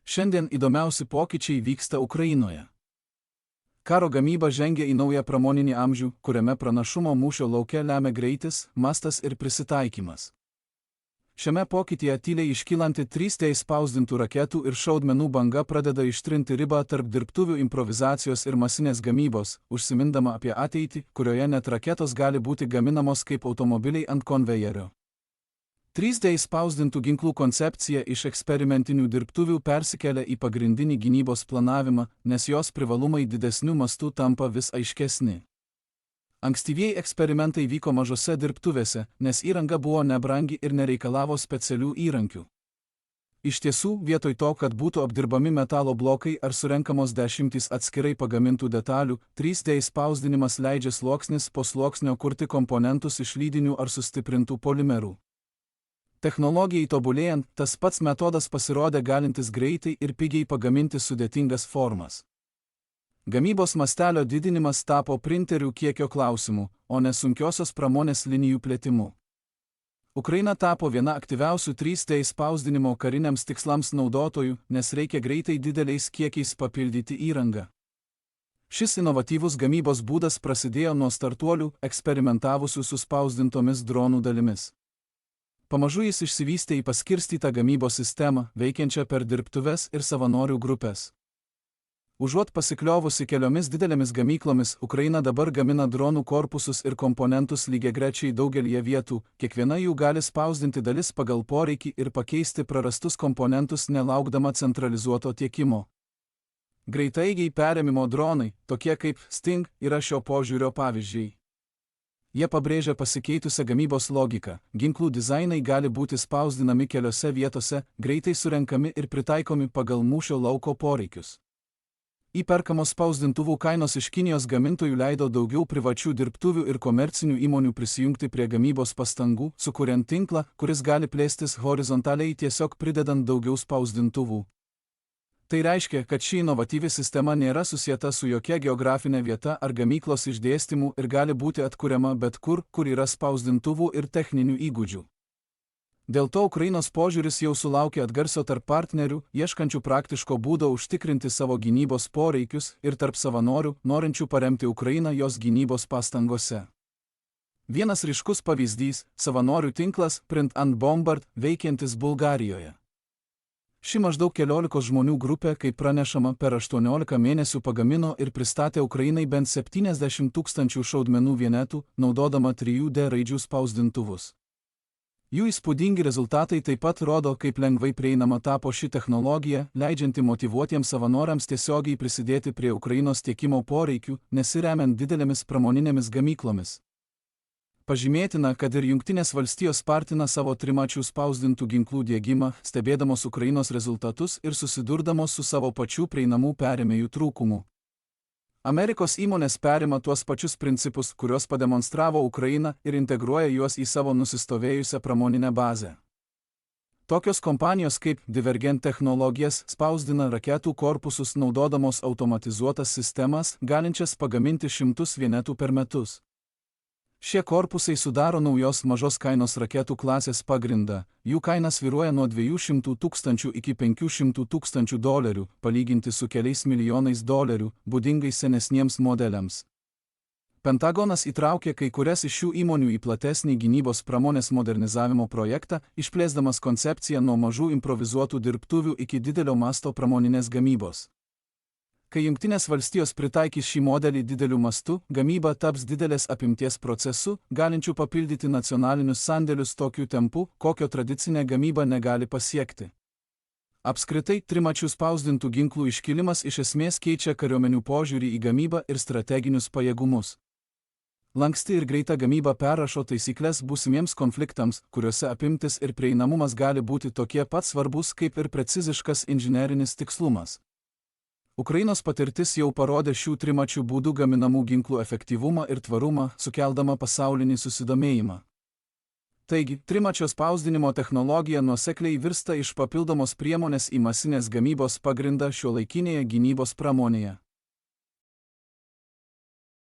Šiandien įdomiausi pokyčiai vyksta Ukrainoje. Karo gamyba žengia į naują pramoninį amžių, kuriame pranašumo mūšio lauke lemia greitis, mastas ir prisitaikymas. Šiame pokytyje tyliai iškylanti 3D spausdintų raketų ir šaudmenų banga pradeda ištrinti ribą tarp dirbtuvių improvizacijos ir masinės gamybos, užsimindama apie ateitį, kurioje net raketos gali būti gaminamos kaip automobiliai ant konvejerio. 3D spausdintų ginklų koncepcija iš eksperimentinių dirbtuvių persikelia į pagrindinį gynybos planavimą, nes jos privalumai didesniu mastu tampa vis aiškesni. Ankstyvieji eksperimentai vyko mažose dirbtuvėse, nes įranga buvo nebrangi ir nereikalavo specialių įrankių. Iš tiesų, vietoj to, kad būtų apdirbami metalo blokai ar surenkamos dešimtys atskirai pagamintų detalių, 3D spausdinimas leidžia sluoksnis po sluoksnio kurti komponentus iš lydinių ar sustiprintų polimerų. Technologijai tobulėjant, tas pats metodas pasirodė galintis greitai ir pigiai pagaminti sudėtingas formas. Gamybos mastelio didinimas tapo printerių kiekio klausimu, o ne sunkiosios pramonės linijų plėtimu. Ukraina tapo viena aktyviausių 3D spausdinimo kariniams tikslams naudotojų, nes reikia greitai dideliais kiekiais papildyti įrangą. Šis inovatyvus gamybos būdas prasidėjo nuo startuolių, eksperimentavusių su spausdintomis dronų dalimis. Pamažu jis išsivystė į paskirstytą gamybos sistemą, veikiančią per dirbtuves ir savanorių grupės. Užuot pasikliovusi keliomis didelėmis gamyklomis, Ukraina dabar gamina dronų korpusus ir komponentus lygiagrečiai daugelyje vietų, kiekviena jų gali spausdinti dalis pagal poreikį ir pakeisti prarastus komponentus nelaukdama centralizuoto tiekimo. Greitaigiai perėmimo dronai, tokie kaip Sting, yra šio požiūrio pavyzdžiai. Jie pabrėžia pasikeitusią gamybos logiką, ginklų dizainai gali būti spausdinami keliose vietose, greitai surenkami ir pritaikomi pagal mūšio lauko poreikius. Įperkamos spausdintuvų kainos iš Kinijos gamintojų leido daugiau privačių dirbtuvių ir komercinių įmonių prisijungti prie gamybos pastangų, sukuriant tinklą, kuris gali plėstis horizontaliai tiesiog pridedant daugiau spausdintuvų. Tai reiškia, kad ši inovatyvi sistema nėra susieta su jokia geografinė vieta ar gamyklos išdėstymu ir gali būti atkuriama bet kur, kur yra spausdintuvų ir techninių įgūdžių. Dėl to Ukrainos požiūris jau sulaukė atgarsio tarp partnerių, ieškančių praktiško būdo užtikrinti savo gynybos poreikius ir tarp savanorių, norinčių paremti Ukrainą jos gynybos pastangose. Vienas ryškus pavyzdys – savanorių tinklas Print and Bombard, veikiantis Bulgarijoje. Ši maždaug 14 žmonių grupė, kaip pranešama, per 18 mėnesių pagamino ir pristatė Ukrainai bent 70 000 šaudmenų vienetų, naudodama 3D raidžių spausdintuvus. Jų įspūdingi rezultatai taip pat rodo, kaip lengvai prieinama tapo ši technologija, leidžianti motyvuotiems savanoriams tiesiogiai prisidėti prie Ukrainos tiekimo poreikių, nesiremiant didelėmis pramoninėmis gamyklomis. Pažymėtina, kad ir Jungtinės valstijos spartina savo trimačių spausdintų ginklų diegimą, stebėdamos Ukrainos rezultatus ir susidurdamos su savo pačių prieinamų perėmėjų trūkumu. Amerikos įmonės perima tuos pačius principus, kuriuos pademonstravo Ukraina, ir integruoja juos į savo nusistovėjusią pramoninę bazę. Tokios kompanijos kaip Divergent Technologijas spausdina raketų korpusus naudodamos automatizuotas sistemas, galinčias pagaminti 100 vienetų per metus. Šie korpusai sudaro naujos mažos kainos raketų klasės pagrindą, jų kaina svyruoja nuo $200 000 iki $500 000, palyginti su keliais milijonais dolerių, būdingais senesniems modeliams. Pentagonas įtraukė kai kurias iš šių įmonių į platesnį gynybos pramonės modernizavimo projektą, išplėsdamas koncepciją nuo mažų improvizuotų dirbtuvių iki didelio masto pramoninės gamybos. Kai Jungtinės valstijos pritaikys šį modelį dideliu mastu, gamyba taps didelės apimties procesu, galinčių papildyti nacionalinius sandėlius tokiu tempu, kokio tradicinė gamyba negali pasiekti. Apskritai, trimačių spausdintų ginklų iškilimas iš esmės keičia kariuomenių požiūrį į gamybą ir strateginius pajėgumus. Lanksti ir greita gamyba perrašo taisyklės būsimiems konfliktams, kuriuose apimtis ir prieinamumas gali būti tokie pat svarbus kaip ir preciziškas inžinerinis tikslumas. Ukrainos patirtis jau parodė šių trimačių būdų gaminamų ginklų efektyvumą ir tvarumą, sukeldama pasaulinį susidomėjimą. Taigi, trimačio spausdinimo technologija nuosekliai virsta iš papildomos priemonės į masinės gamybos pagrindą šiuolaikinėje gynybos pramonėje.